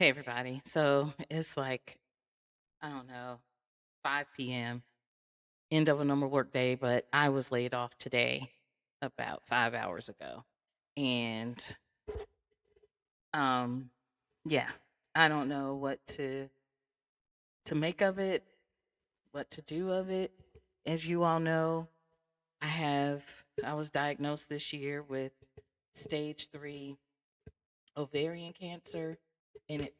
Hey everybody. So it's like, I don't know, 5 p.m., end of a normal work day, but I was laid off today about 5 hours ago. And um yeah, I don't know what to make of it, what to do of it. As you all know, I was diagnosed this year with stage 3 ovarian cancer, and it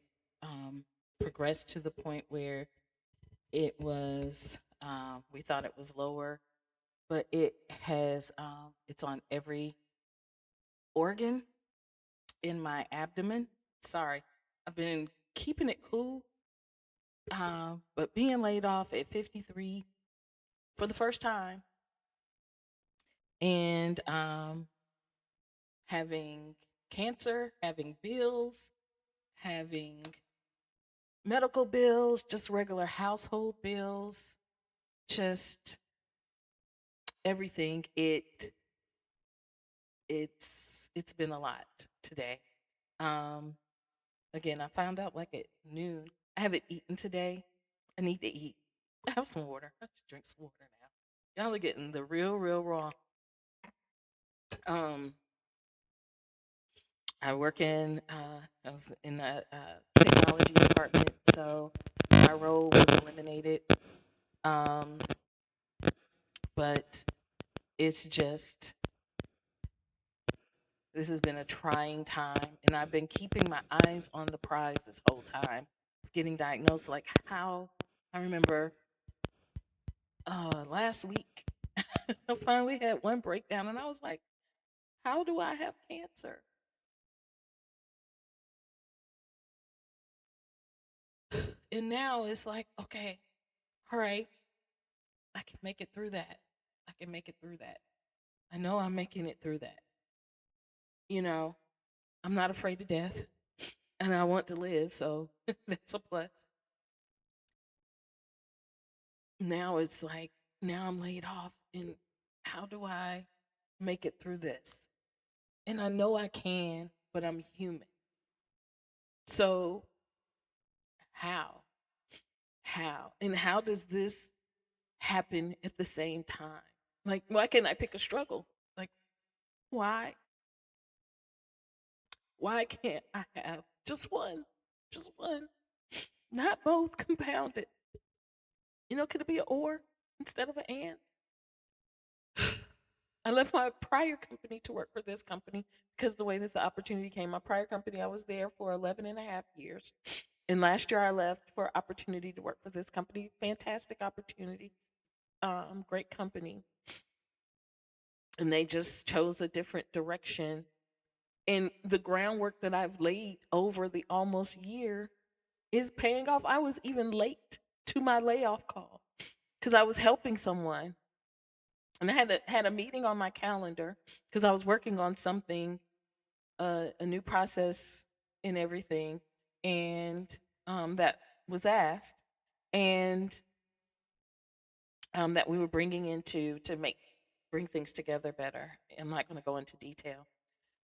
progressed to the point where we thought it was lower, but it's on every organ in my abdomen. Sorry, I've been keeping it cool, but being laid off at 53 for the first time, and having cancer, having bills, having medical bills, just regular household bills, just everything. It's been a lot today. Um, Again, I found out like at noon. I haven't eaten today. I need to eat. I have some water. I should drink some water now. Y'all are getting the real raw. Um, I was in the technology department, so my role was eliminated. Um, but it's just this has been a trying time, and I've been keeping my eyes on the prize this whole time. Getting diagnosed, like how I remember last week, I finally had one breakdown, and I was like, "How do I have cancer?" And now it's like, okay, all right, I can make it through that. I can make it through that. I know I'm making it through that. You know, I'm not afraid of death, and I want to live, so that's a plus. Now it's like, now I'm laid off, and how do I make it through this? And I know I can, but I'm human. So how? How? And how does this happen at the same time? Like, why can't I pick a struggle? Like, why? Why can't I have just one? Just one. Not both compounded. Could it be an or instead of an and? I left my prior company to work for this company because the way that the opportunity came. My prior company, I was there for 11 and a half years. And last year I left for opportunity to work for this company. Fantastic opportunity. Great company. And they just chose a different direction. And the groundwork that I've laid over the almost year is paying off. I was even late to my layoff call because I was helping someone, and I had a meeting on my calendar because I was working on something, a new process and everything, and that was asked, and that we were bringing into to make bring things together better. I'm not going to go into detail,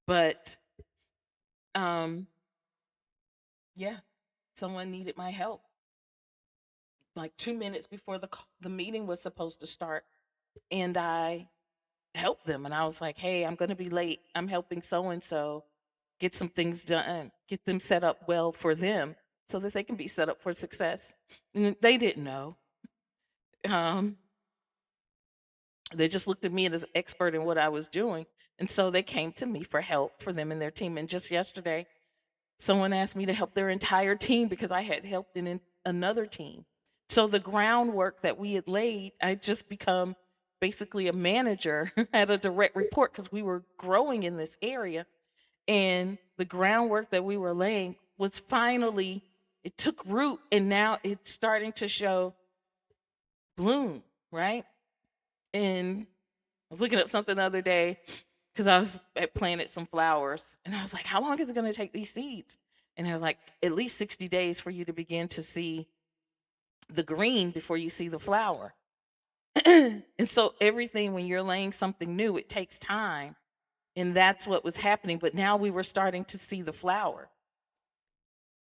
but um, yeah, someone needed my help like 2 minutes before the meeting was supposed to start, and I helped them. And I was like, "Hey, I'm going to be late. I'm helping so and so get some things done, get them set up well for them, so that they can be set up for success." And they didn't know. Um, they just looked at me as an expert in what I was doing, and so they came to me for help for them and their team. And just yesterday, someone asked me to help their entire team because I had helped in another team. So the groundwork that we had laid, I just become basically a manager at a direct report because we were growing in this area. And the groundwork that we were laying was finally, it took root, and now it's starting to show bloom, right? And I was looking up something the other day because I planted some flowers, and I was like, how long is it going to take these seeds? And they're like, at least 60 days for you to begin to see the green before you see the flower. And so everything, when you're laying something new, it takes time. And that's what was happening. But now we were starting to see the flower.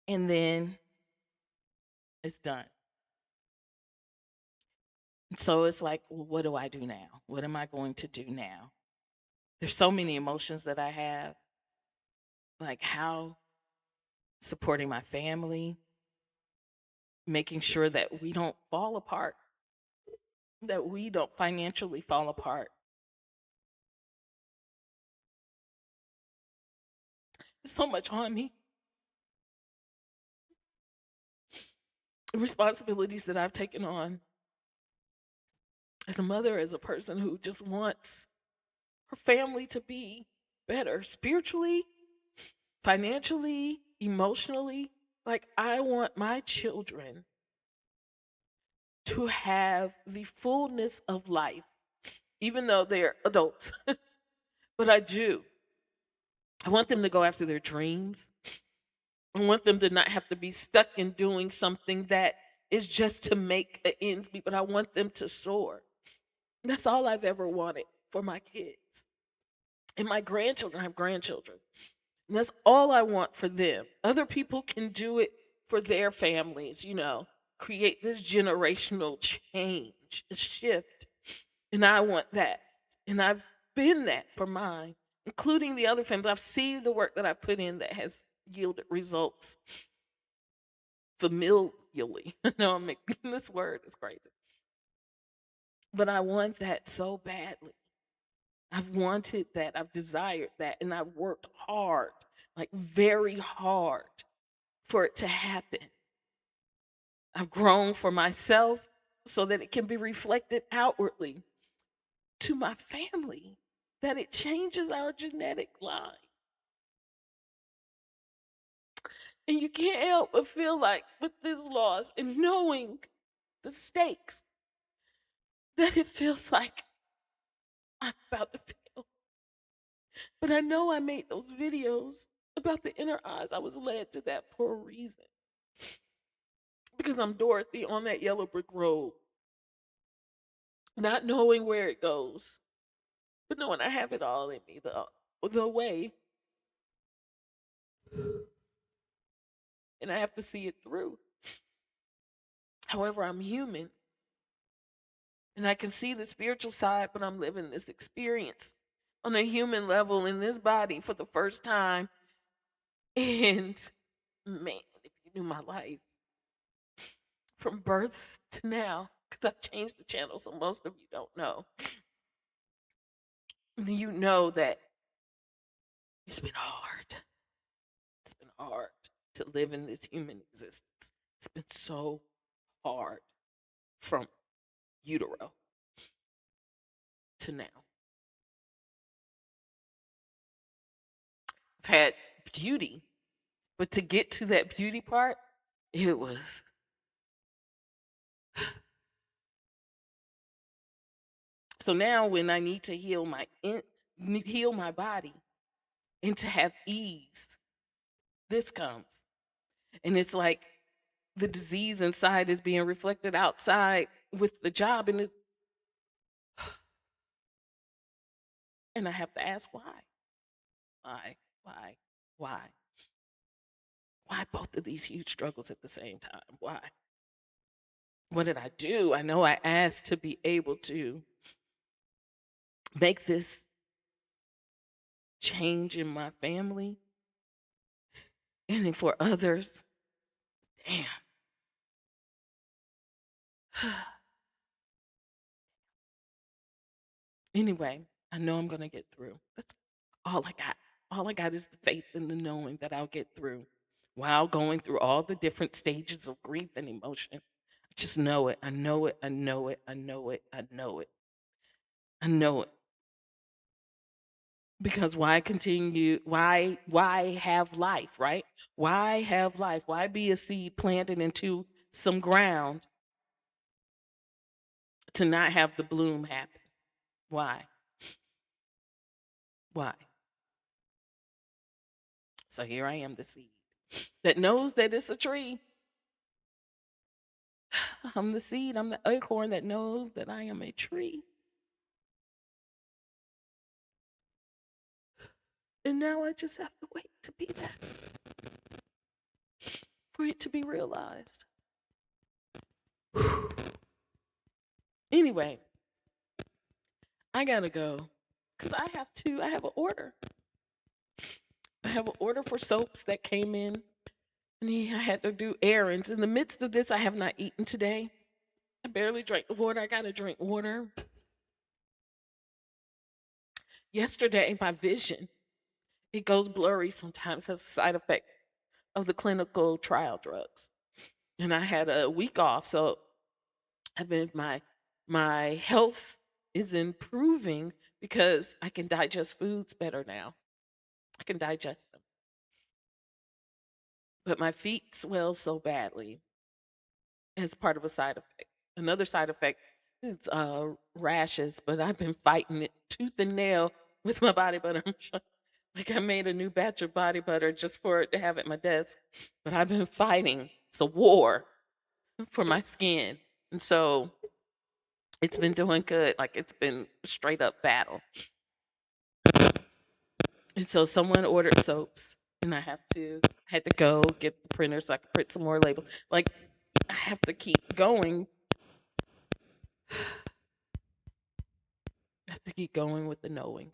and then it's done. So it's like, well, what do I do now? What am I going to do now? There's so many emotions that I have, like how supporting my family, making sure that we don't fall apart, that we don't financially fall apart. There's so much on me. Responsibilities that I've taken on as a mother, as a person who just wants her family to be better spiritually, financially, emotionally. Like, I want my children to have the fullness of life, even though they're adults. But I do. I want them to go after their dreams. I want them to not have to be stuck in doing something that is just to make ends meet, but I want them to soar. That's all I've ever wanted for my kids. And my grandchildren, I have grandchildren. And that's all I want for them. Other people can do it for their families, create this generational change, a shift. And I want that. And I've been that for mine, including the other families. I've seen the work that I put in that has yielded results familially. No, I'm making this word is crazy. But I want that so badly. I've wanted that. I've desired that. And I've worked hard, like very hard, for it to happen. I've grown for myself so that it can be reflected outwardly to my family, that it changes our genetic line. And you can't help but feel like with this loss and knowing the stakes, that it feels like I'm about to fail. But I know I made those videos about the inner eyes. I was led to that for a reason. Because I'm Dorothy on that yellow brick road, not knowing where it goes, but knowing I have it all in me, the way, and I have to see it through. However, I'm human, and I can see the spiritual side, but I'm living this experience on a human level in this body for the first time. And man, if you knew my life from birth to now, because I've changed the channel, so most of you don't know, you know that it's been hard. It's been hard to live in this human existence. It's been so hard from utero to now. I've had beauty, but to get to that beauty part, it was so now when I need to heal my body and to have ease, this comes. And it's like the disease inside is being reflected outside with the job, and I have to ask why. Why? Why? Why? Why both of these huge struggles at the same time? Why? What did I do? I know I asked to be able to make this change in my family and then for others. Damn. Anyway, I know I'm going to get through. That's all I got. All I got is the faith and the knowing that I'll get through while going through all the different stages of grief and emotion. I just know it. I know it. I know it. I know it. I know it. I know it. Because why continue? Why have life, right? Why have life? Why be a seed planted into some ground to not have the bloom happen? Why? Why? So here I am, the seed that knows that it's a tree. I'm the seed, I'm the acorn that knows that I am a tree. And now I just have to wait to be that. for it to be realized. Anyway, I gotta go because I have an order. I have an order for soaps that came in, and I had to do errands. In the midst of this, I have not eaten today. I barely drank water. I gotta drink water. Yesterday, my vision, it goes blurry sometimes as a side effect of the clinical trial drugs. And I had a week off, so I've been my health is improving because I can digest foods better now. I can digest them. But my feet swell so badly as part of a side effect. Another side effect is rashes, but I've been fighting it tooth and nail with my body butter. Like I made a new batch of body butter just for it to have at my desk, but I've been fighting. It's a war for my skin. And so it's been doing good. Like it's been a straight up battle. And so someone ordered soaps and had to go get the printer so I could print some more labels. Like I have to keep going. I have to keep going with the knowing.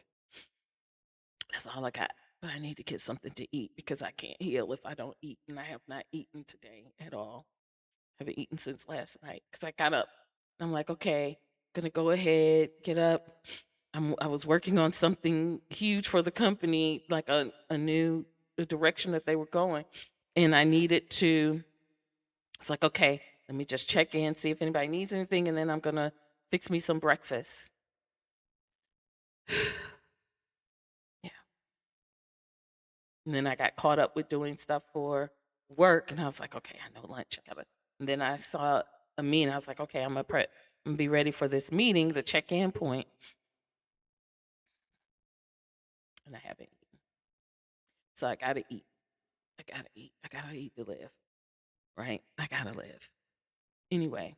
That's all I got. But I need to get something to eat because I can't heal if I don't eat. And I have not eaten today at all. I haven't eaten since last night because I got up. I'm like, okay, gonna go ahead, get up. I was working on something huge for the company, like a new direction that they were going. And I needed to, it's like, okay, let me just check in, see if anybody needs anything, and then I'm gonna fix me some breakfast. Yeah. And then I got caught up with doing stuff for work, and I was like, okay, I know lunch. I gotta. And then I saw a meeting. I was like, okay, I'm gonna be ready for this meeting, the check-in point, and I haven't eaten. So I gotta eat. I gotta eat. I gotta eat to live. Right? I gotta live. Anyway,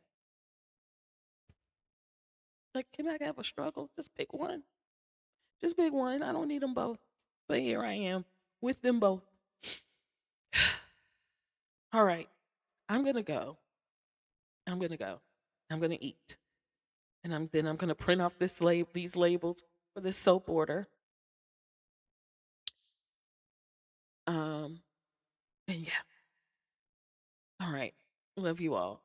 like, can I have a struggle? Just pick one. Just pick one. I don't need them both. But here I am with them both. All right. I'm gonna go. I'm gonna go. I'm gonna eat. And I'm gonna print off these labels for this soap order. Um and yeah. All right. Love you all.